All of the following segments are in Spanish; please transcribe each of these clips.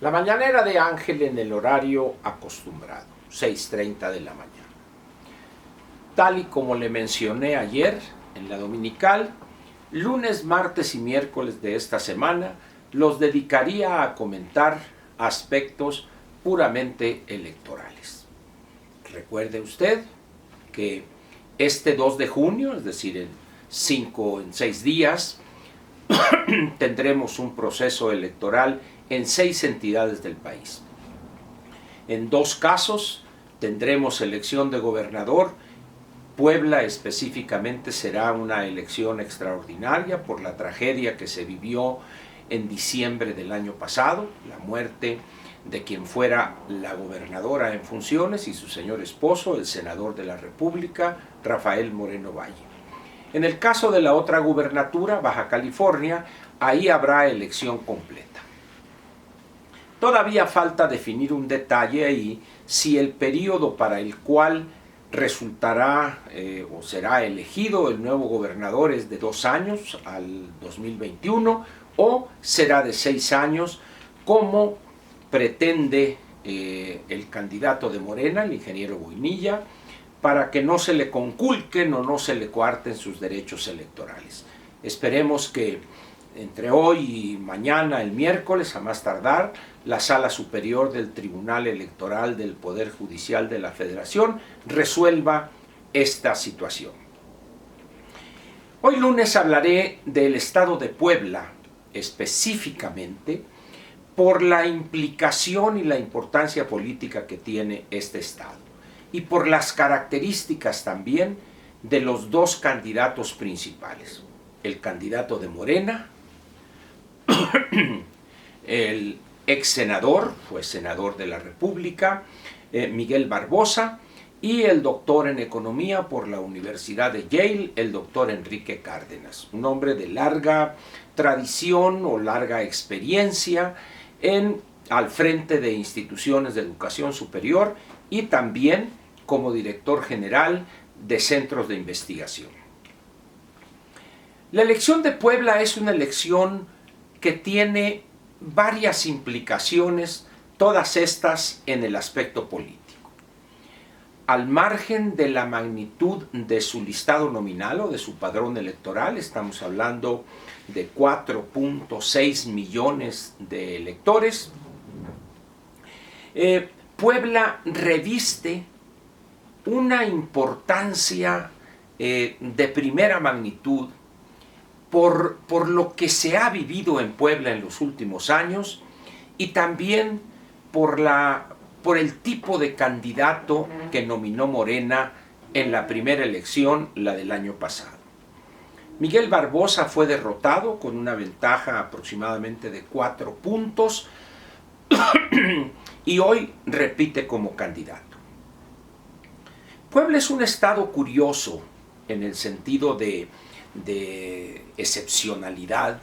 La mañanera de Ángel en el horario acostumbrado, 6:30 de la mañana. Tal y como le mencioné ayer en la dominical, lunes, martes y miércoles de esta semana los dedicaría a comentar aspectos puramente electorales. Recuerde usted que este 2 de junio, es decir, en 6 días, tendremos un proceso electoral en 6 entidades del país. En 2 casos tendremos elección de gobernador. Puebla específicamente será una elección extraordinaria por la tragedia que se vivió en diciembre del año pasado, la muerte de quien fuera la gobernadora en funciones y su señor esposo, el senador de la República, Rafael Moreno Valle. En el caso de la otra gubernatura, Baja California, ahí habrá elección completa. Todavía falta definir un detalle ahí, si el periodo para el cual resultará o será elegido el nuevo gobernador es de 2 años al 2021 o será de 6 años, como pretende el candidato de Morena, el ingeniero Buinilla, para que no se le conculquen o no se le coarten sus derechos electorales. Esperemos que entre hoy y mañana, el miércoles, a más tardar, la Sala Superior del Tribunal Electoral del Poder Judicial de la Federación resuelva esta situación. Hoy lunes hablaré del estado de Puebla, específicamente por la implicación y la importancia política que tiene este estado y por las características también de los 2 candidatos principales, el candidato de Morena, el ex senador, fue senador de la República, Miguel Barbosa, y el doctor en economía por la Universidad de Yale, el doctor Enrique Cárdenas, un hombre de larga tradición o larga experiencia al frente de instituciones de educación superior y también como director general de centros de investigación. La elección de Puebla es una elección que tiene varias implicaciones, todas estas en el aspecto político. Al margen de la magnitud de su listado nominal o de su padrón electoral, estamos hablando de 4.6 millones de electores, Puebla reviste una importancia de primera magnitud por lo que se ha vivido en Puebla en los últimos años y también por el tipo de candidato que nominó Morena en la primera elección, la del año pasado. Miguel Barbosa fue derrotado con una ventaja aproximadamente de 4 puntos y hoy repite como candidato. Puebla es un estado curioso en el sentido de excepcionalidad,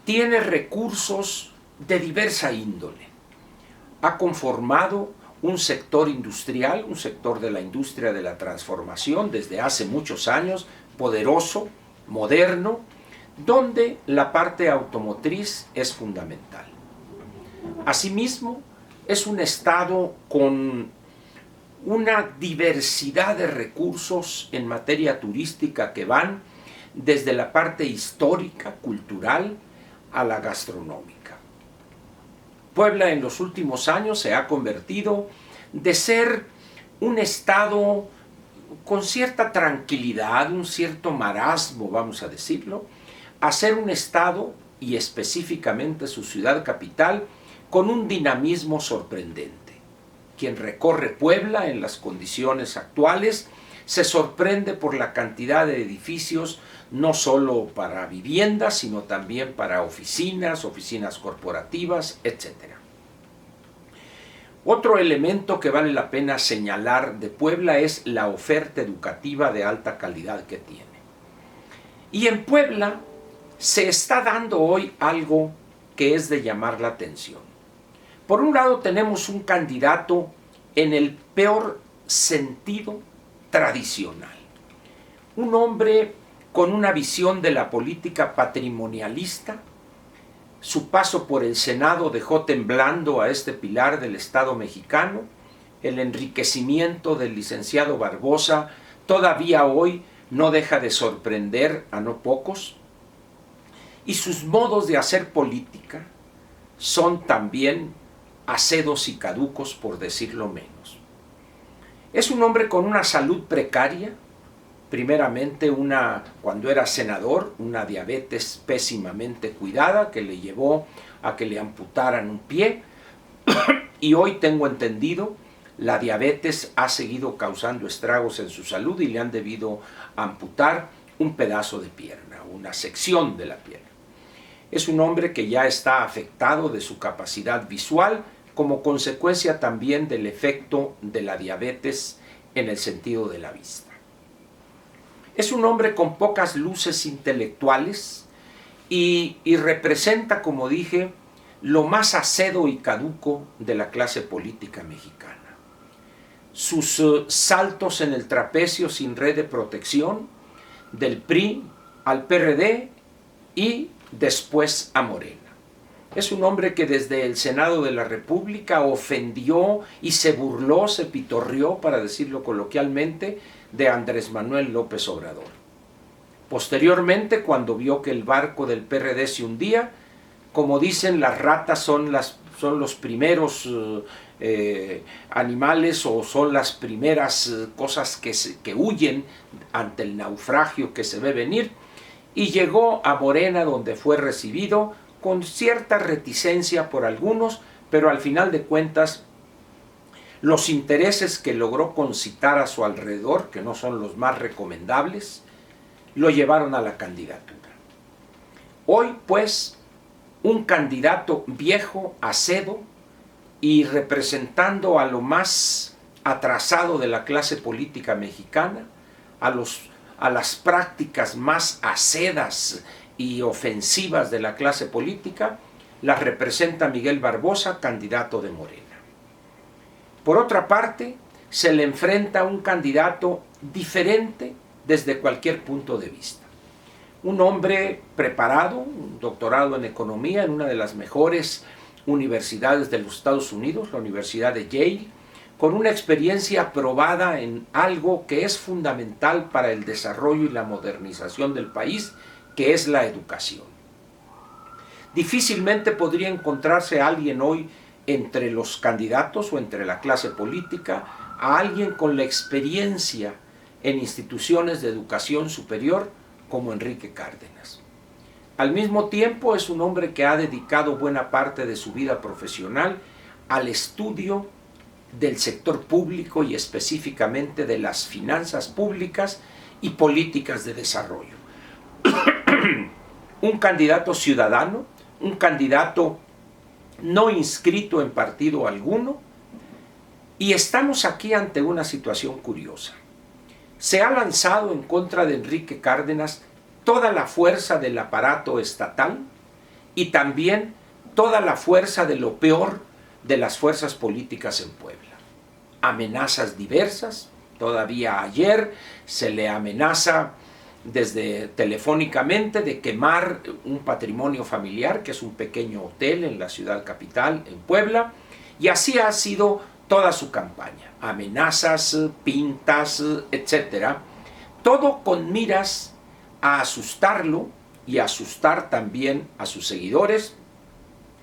tiene recursos de diversa índole, ha conformado un sector industrial, un sector de la industria de la transformación desde hace muchos años, poderoso, moderno, donde la parte automotriz es fundamental. Asimismo, es un estado con una diversidad de recursos en materia turística que van desde la parte histórica, cultural, a la gastronómica. Puebla en los últimos años se ha convertido de ser un estado con cierta tranquilidad, un cierto marasmo, vamos a decirlo, a ser un estado, y específicamente su ciudad capital, con un dinamismo sorprendente. Quien recorre Puebla en las condiciones actuales se sorprende por la cantidad de edificios, no solo para viviendas, sino también para oficinas corporativas, etc. Otro elemento que vale la pena señalar de Puebla es la oferta educativa de alta calidad que tiene. Y en Puebla se está dando hoy algo que es de llamar la atención. Por un lado tenemos un candidato en el peor sentido tradicional. Un hombre con una visión de la política patrimonialista, su paso por el Senado dejó temblando a este pilar del Estado mexicano. El enriquecimiento del licenciado Barbosa todavía hoy no deja de sorprender a no pocos. Y sus modos de hacer política son también acedos y caducos, por decirlo menos. Es un hombre con una salud precaria, primeramente cuando era senador, una diabetes pésimamente cuidada que le llevó a que le amputaran un pie, y hoy tengo entendido, la diabetes ha seguido causando estragos en su salud y le han debido amputar un pedazo de pierna, una sección de la pierna. Es un hombre que ya está afectado de su capacidad visual como consecuencia también del efecto de la diabetes en el sentido de la vista. Es un hombre con pocas luces intelectuales y representa, como dije, lo más acedo y caduco de la clase política mexicana. Sus saltos en el trapecio sin red de protección, del PRI al PRD y después a Morena. Es un hombre que desde el Senado de la República ofendió y se burló, se pitorrió, para decirlo coloquialmente, de Andrés Manuel López Obrador. Posteriormente, cuando vio que el barco del PRD se hundía, como dicen, las ratas son los primeros animales o son las primeras cosas que huyen ante el naufragio que se ve venir, y llegó a Morena, donde fue recibido con cierta reticencia por algunos, pero al final de cuentas los intereses que logró concitar a su alrededor, que no son los más recomendables, lo llevaron a la candidatura. Hoy, pues, un candidato viejo, acedo y representando a lo más atrasado de la clase política mexicana, a las prácticas más acedas y ofensivas de la clase política, las representa Miguel Barbosa, candidato de Morena. Por otra parte, se le enfrenta a un candidato diferente desde cualquier punto de vista. Un hombre preparado, un doctorado en economía en una de las mejores universidades de los Estados Unidos, la Universidad de Yale, con una experiencia probada en algo que es fundamental para el desarrollo y la modernización del país, que es la educación. Difícilmente podría encontrarse alguien hoy entre los candidatos o entre la clase política, a alguien con la experiencia en instituciones de educación superior como Enrique Cárdenas. Al mismo tiempo es un hombre que ha dedicado buena parte de su vida profesional al estudio del sector público y específicamente de las finanzas públicas y políticas de desarrollo. Un candidato ciudadano, un candidato no inscrito en partido alguno, y estamos aquí ante una situación curiosa. Se ha lanzado en contra de Enrique Cárdenas toda la fuerza del aparato estatal y también toda la fuerza de lo peor de las fuerzas políticas en Puebla. Amenazas diversas, todavía ayer se le amenaza desde telefónicamente de quemar un patrimonio familiar, que es un pequeño hotel en la ciudad capital, en Puebla, y así ha sido toda su campaña. Amenazas, pintas, etcétera, todo con miras a asustarlo y asustar también a sus seguidores.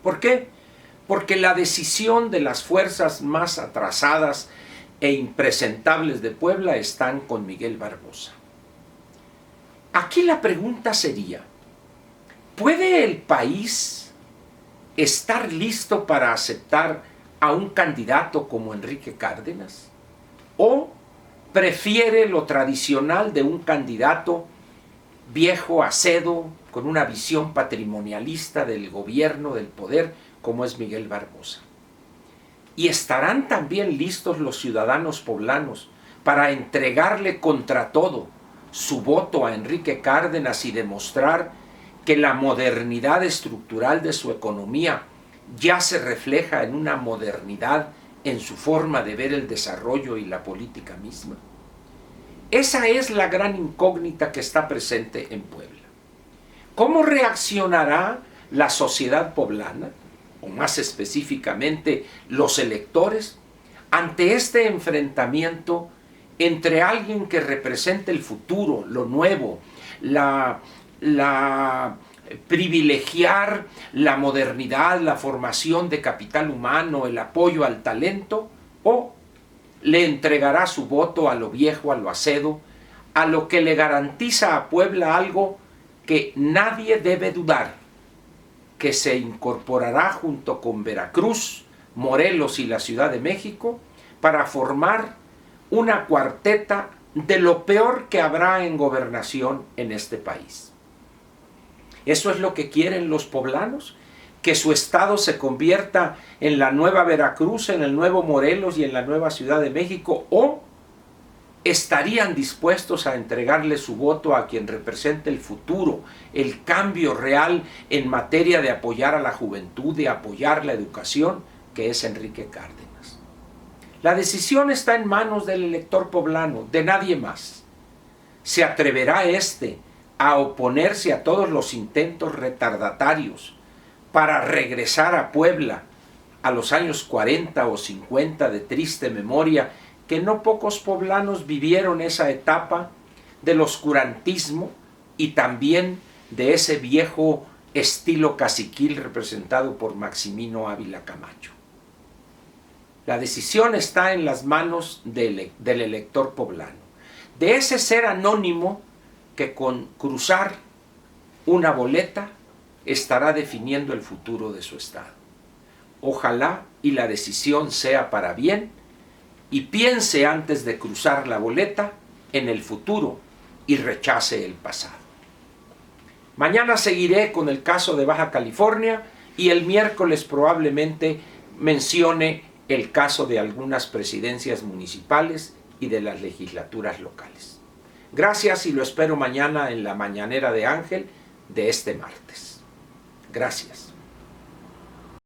¿Por qué? Porque la decisión de las fuerzas más atrasadas e impresentables de Puebla están con Miguel Barbosa. Aquí la pregunta sería, ¿puede el país estar listo para aceptar a un candidato como Enrique Cárdenas? ¿O prefiere lo tradicional de un candidato viejo, acedo, con una visión patrimonialista del gobierno, del poder, como es Miguel Barbosa? ¿Y estarán también listos los ciudadanos poblanos para entregarle contra todo su voto a Enrique Cárdenas y demostrar que la modernidad estructural de su economía ya se refleja en una modernidad en su forma de ver el desarrollo y la política misma? Esa es la gran incógnita que está presente en Puebla. ¿Cómo reaccionará la sociedad poblana, o más específicamente los electores, ante este enfrentamiento entre alguien que representa el futuro, lo nuevo, privilegiar la modernidad, la formación de capital humano, el apoyo al talento, o le entregará su voto a lo viejo, a lo acedo, a lo que le garantiza a Puebla algo que nadie debe dudar, que se incorporará junto con Veracruz, Morelos y la Ciudad de México para formar una cuarteta de lo peor que habrá en gobernación en este país. ¿Eso es lo que quieren los poblanos? ¿Que su estado se convierta en la nueva Veracruz, en el nuevo Morelos y en la nueva Ciudad de México? ¿O estarían dispuestos a entregarle su voto a quien represente el futuro, el cambio real en materia de apoyar a la juventud, de apoyar la educación, que es Enrique Cárdenas? La decisión está en manos del elector poblano, de nadie más. ¿Se atreverá éste a oponerse a todos los intentos retardatarios para regresar a Puebla a los años 40 o 50 de triste memoria, que no pocos poblanos vivieron esa etapa del oscurantismo y también de ese viejo estilo caciquil representado por Maximino Ávila Camacho? La decisión está en las manos del elector poblano, de ese ser anónimo que con cruzar una boleta estará definiendo el futuro de su estado. Ojalá y la decisión sea para bien, y piense antes de cruzar la boleta en el futuro y rechace el pasado. Mañana seguiré con el caso de Baja California y el miércoles probablemente mencione el caso de algunas presidencias municipales y de las legislaturas locales. Gracias y lo espero mañana en la Mañanera de Ángel de este martes. Gracias.